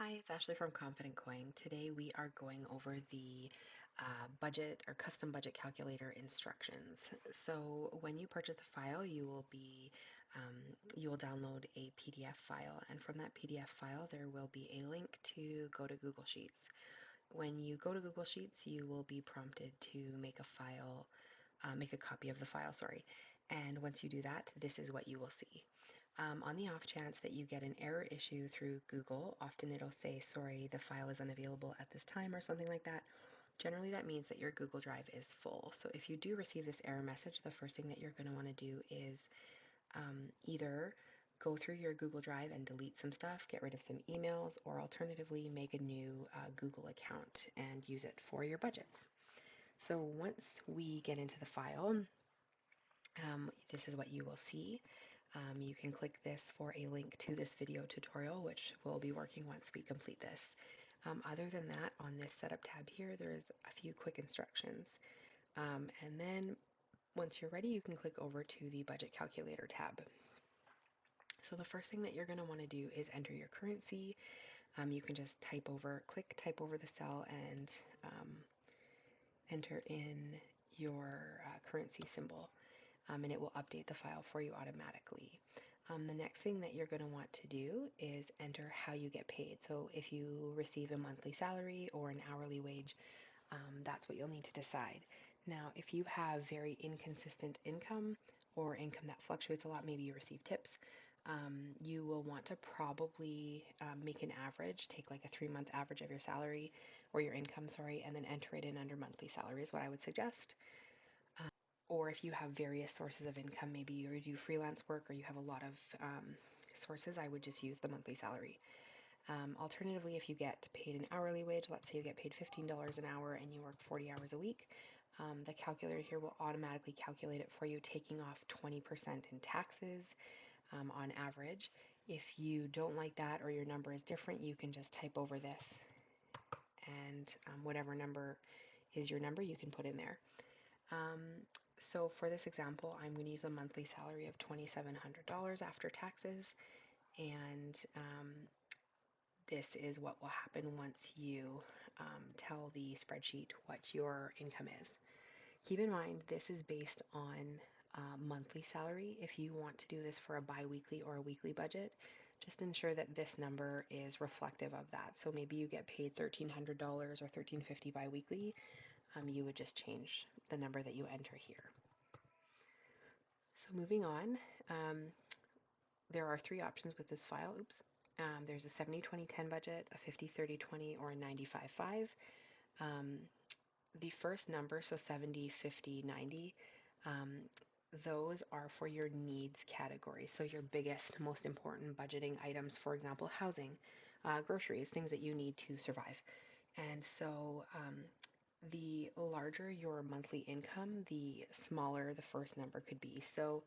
Hi, it's Ashley from Confident Coin. Today we are going over the budget or custom budget calculator instructions. So when you purchase the file, you will download a PDF file, and from that PDF file there will be a link to go to Google Sheets. When you go to Google Sheets, you will be prompted to make a copy of the file, sorry. And once you do that, this is what you will see. On the off chance that you get an error issue through Google, often it'll say, sorry, the file is unavailable at this time or something like that. Generally, that means that your Google Drive is full. So if you do receive this error message, the first thing that you're going to want to do is either go through your Google Drive and delete some stuff, get rid of some emails, or alternatively make a new Google account and use it for your budgets. So once we get into the file, this is what you will see. You can click this for a link to this video tutorial, which we'll be working once we complete this. Other than that, on this setup tab here, there's a few quick instructions. And then once you're ready, you can click over to the budget calculator tab. So the first thing that you're going to want to do is enter your currency. You can just click type over the cell and enter in your currency symbol. And it will update the file for you automatically. The next thing that you're going to want to do is enter how you get paid. So if you receive a monthly salary or an hourly wage, that's what you'll need to decide. Now, if you have very inconsistent income or income that fluctuates a lot, maybe you receive tips, you will want to probably make an average, take like a 3-month average of your salary or your income, sorry, and then enter it in under monthly salary is what I would suggest. Or if you have various sources of income, maybe you do freelance work or you have a lot of sources, I would just use the monthly salary. Alternatively, if you get paid an hourly wage, let's say you get paid $15 an hour and you work 40 hours a week, the calculator here will automatically calculate it for you, taking off 20% in taxes on average. If you don't like that or your number is different, you can just type over this and whatever number is your number, you can put in there. So for this example, I'm going to use a monthly salary of $2,700 after taxes, and this is what will happen once you tell the spreadsheet what your income is. Keep in mind, this is based on monthly salary. If you want to do this for a bi-weekly or a weekly budget, just ensure that this number is reflective of that. So maybe you get paid $1,300 or $1,350 bi-weekly. You would just change the number that you enter here. So moving on, there are 3 options with this file. There's a 70-20-10 budget, a 50-30-20, or a 95-5. The first number, so 70, 50, 90, those are for your needs category. So your biggest, most important budgeting items, for example, housing, groceries, things that you need to survive. And so the larger your monthly income, the smaller the first number could be. So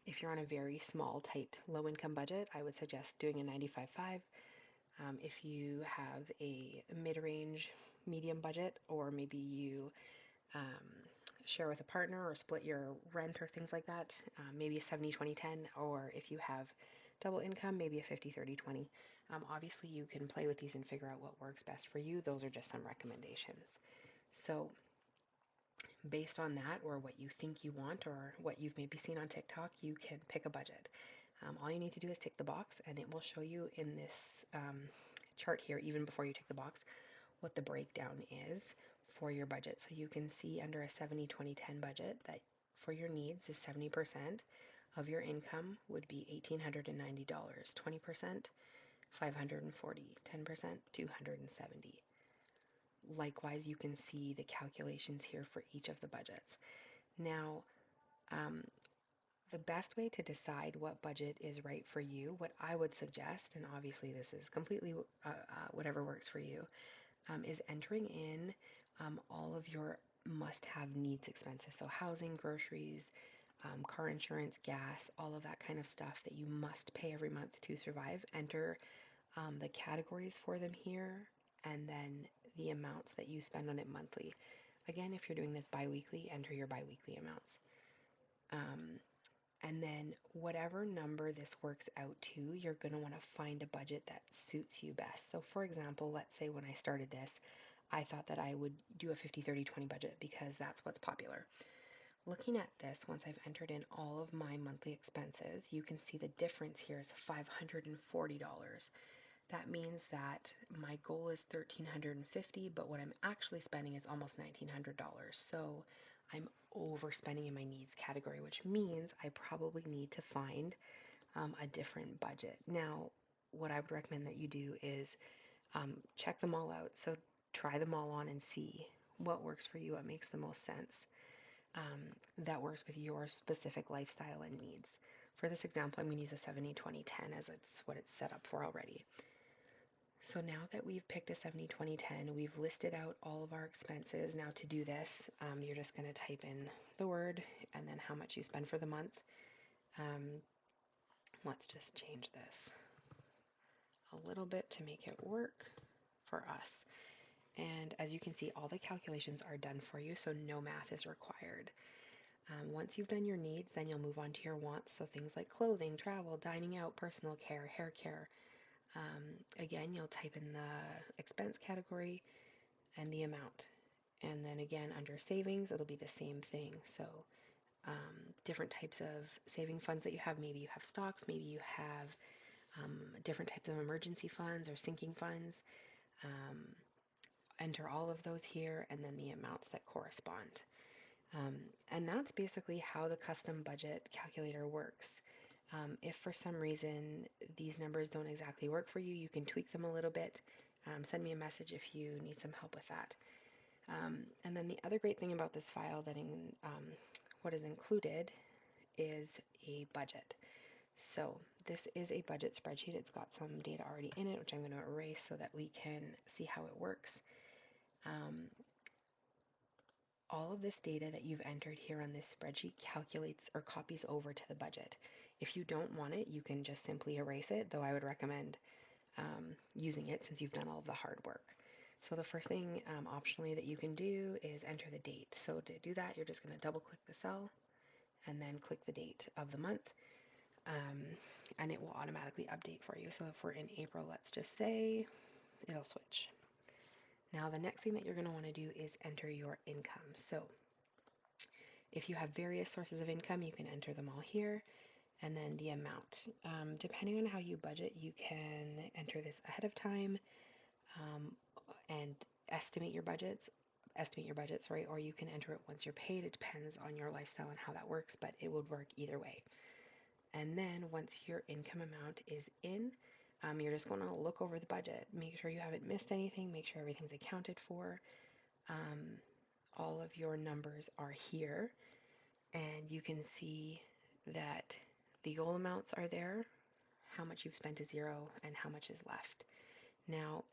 if you're on a very small, tight, low income budget, I would suggest doing a 95.5. If you have a mid-range, medium budget, or maybe you share with a partner or split your rent or things like that, maybe a 70-20-10, or if you have double income, maybe a 50-30-20. Obviously, you can play with these and figure out what works best for you. Those are just some recommendations. So based on that or what you think you want or what you've maybe seen on TikTok, you can pick a budget. All you need to do is tick the box and it will show you in this chart here, even before you tick the box, what the breakdown is for your budget. So you can see under a 70-20-10 budget that for your needs is 70% of your income would be $1,890, 20%, $540, 10%, $270. Likewise, you can see the calculations here for each of the budgets. Now, the best way to decide what budget is right for you, what I would suggest, and obviously this is completely whatever works for you, is entering in all of your must-have needs expenses. So housing, groceries, car insurance, gas, all of that kind of stuff that you must pay every month to survive. Enter the categories for them here, and then the amounts that you spend on it monthly. Again, if you're doing this bi-weekly, enter your bi-weekly amounts. And then whatever number this works out to, you're going to want to find a budget that suits you best. So for example, let's say when I started this, I thought that I would do a 50-30-20 budget because that's what's popular. Looking at this, once I've entered in all of my monthly expenses, you can see the difference here is $540. That means that my goal is $1,350, but what I'm actually spending is almost $1,900. So I'm overspending in my needs category, which means I probably need to find a different budget. Now, what I would recommend that you do is check them all out. So try them all on and see what works for you, what makes the most sense, that works with your specific lifestyle and needs. For this example, I'm going to use a 70-20-10 as it's what it's set up for already. So now that we've picked a 70-20-10, we've listed out all of our expenses. Now to do this, you're just going to type in the word and then how much you spend for the month. Let's just change this a little bit to make it work for us. And as you can see, all the calculations are done for you, so no math is required. Once you've done your needs, then you'll move on to your wants, so things like clothing, travel, dining out, personal care, hair care. Again, you'll type in the expense category and the amount. And then again, under savings, it'll be the same thing. So different types of saving funds that you have. Maybe you have stocks, maybe you have different types of emergency funds or sinking funds. Um, Enter all of those here and then the amounts that correspond. And that's basically how the custom budget calculator works. If for some reason these numbers don't exactly work for you, you can tweak them a little bit. Send me a message if you need some help with that. And then the other great thing about this file that what is included is a budget. So this is a budget spreadsheet. It's got some data already in it, which I'm going to erase so that we can see how it works. All of this data that you've entered here on this spreadsheet calculates or copies over to the budget. If you don't want it, you can just simply erase it, though I would recommend using it since you've done all of the hard work. So the first thing optionally that you can do is enter the date. So to do that, you're just going to double click the cell and then click the date of the month, and it will automatically update for you. So if we're in April, let's just say, it'll switch. Now the next thing that you're going to want to do is enter your income. So if you have various sources of income, you can enter them all here, and then the amount. Depending on how you budget, you can enter this ahead of time and estimate your budget, sorry, or you can enter it once you're paid. It depends on your lifestyle and how that works, but it would work either way. And then once your income amount is in, you're just going to look over the budget, make sure you haven't missed anything, make sure everything's accounted for. All of your numbers are here, and you can see that the goal amounts are there, how much you've spent is zero, and how much is left. Now,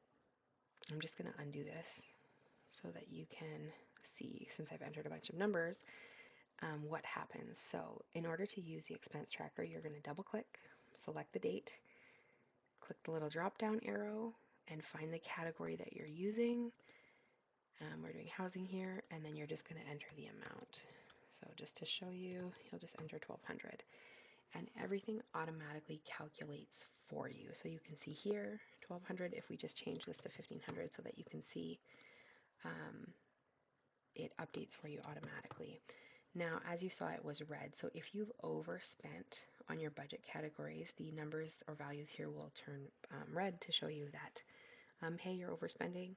I'm just going to undo this so that you can see, since I've entered a bunch of numbers, what happens. So in order to use the expense tracker, you're going to double click, select the date, click the little drop down arrow, and find the category that you're using. We're doing housing here, and then you're just going to enter the amount. So just to show you, you'll just enter 1,200, and everything automatically calculates for you. So you can see here 1,200. If we just change this to 1,500 so that you can see, it updates for you automatically. Now, as you saw, it was red. So if you've overspent on your budget categories, the numbers or values here will turn red to show you that, hey, you're overspending.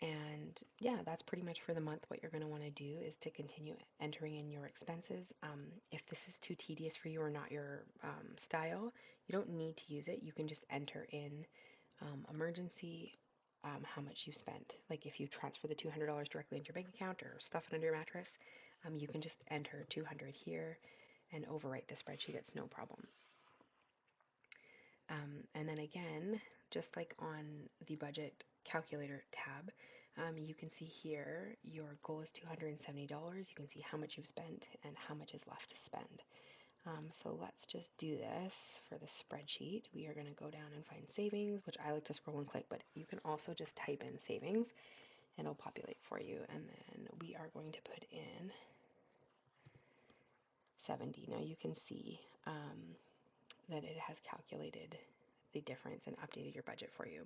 And yeah, that's pretty much for the month. What you're going to want to do is to continue entering in your expenses. If this is too tedious for you or not your style, you don't need to use it. You can just enter in emergency, how much you spent. Like if you transfer the $200 directly into your bank account or stuff it under your mattress, you can just enter 200 here and overwrite the spreadsheet. It's no problem. And then again, just like on the budget calculator tab, you can see here your goal is $270. You can see how much you've spent and how much is left to spend. So let's just do this for the spreadsheet. We are going to go down and find savings, which I like to scroll and click, but you can also just type in savings and it'll populate for you. And then we are going to put in 70. Now you can see that it has calculated the difference and updated your budget for you.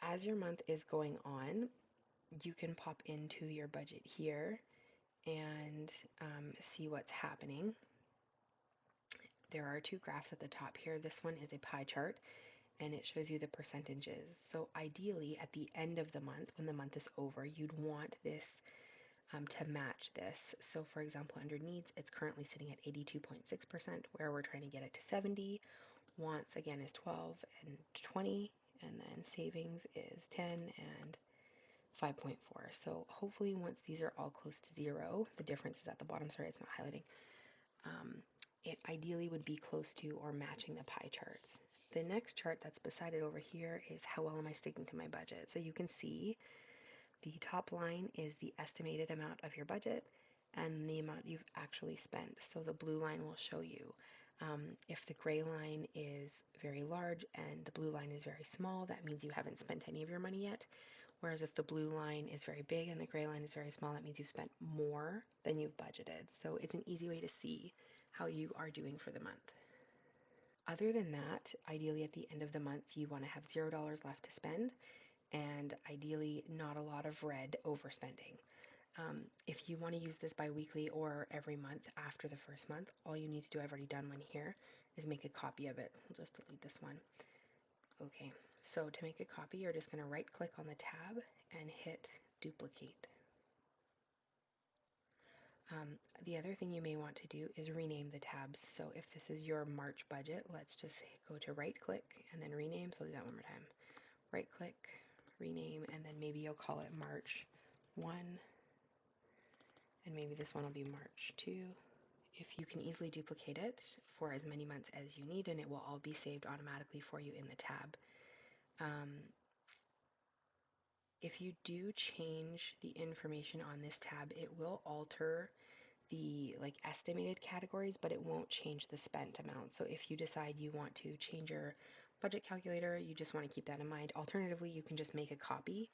As your month is going on, you can pop into your budget here and see what's happening. There are two graphs at the top here. This one is a pie chart and it shows you the percentages. So ideally at the end of the month, when the month is over, you'd want this to match this. So for example, under needs, it's currently sitting at 82.6%, where we're trying to get it to 70. Wants again is 12 and 20, and then savings is 10 and 5.4. So hopefully once these are all close to zero, the difference is at the bottom, sorry, it's not highlighting, it ideally would be close to or matching the pie charts. The next chart that's beside it over here is how well am I sticking to my budget. So you can see the top line is the estimated amount of your budget and the amount you've actually spent. So the blue line will show you. If the gray line is very large and the blue line is very small, that means you haven't spent any of your money yet. Whereas if the blue line is very big and the gray line is very small, that means you've spent more than you've budgeted. So it's an easy way to see how you are doing for the month. Other than that, ideally at the end of the month, you want to have $0 left to spend and ideally not a lot of red overspending. If you want to use this bi-weekly or every month after the first month, all you need to do, I've already done one here, is make a copy of it. I'll just delete this one. Okay, so to make a copy, you're just going to right click on the tab and hit duplicate. The other thing you may want to do is rename the tabs. So if this is your March budget, let's just go to right click and then rename. So I'll do that one more time. Right click, rename, and then maybe you'll call it March 1, and maybe this one will be March 2. If you can easily duplicate it for as many months as you need, and it will all be saved automatically for you in the tab. If you do change the information on this tab, it will alter the estimated categories, but it won't change the spent amount. So if you decide you want to change your budget calculator, you just want to keep that in mind. Alternatively, you can just make a copy.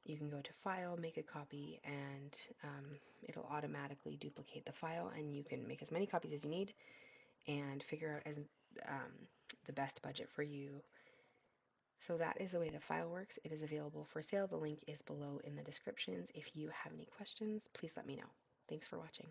You can go to File, make a copy, and it'll automatically duplicate the file, and you can make as many copies as you need and figure out as the best budget for you. So that is the way the file works. It is available for sale. The link is below in the descriptions. If you have any questions, please let me know. Thanks for watching.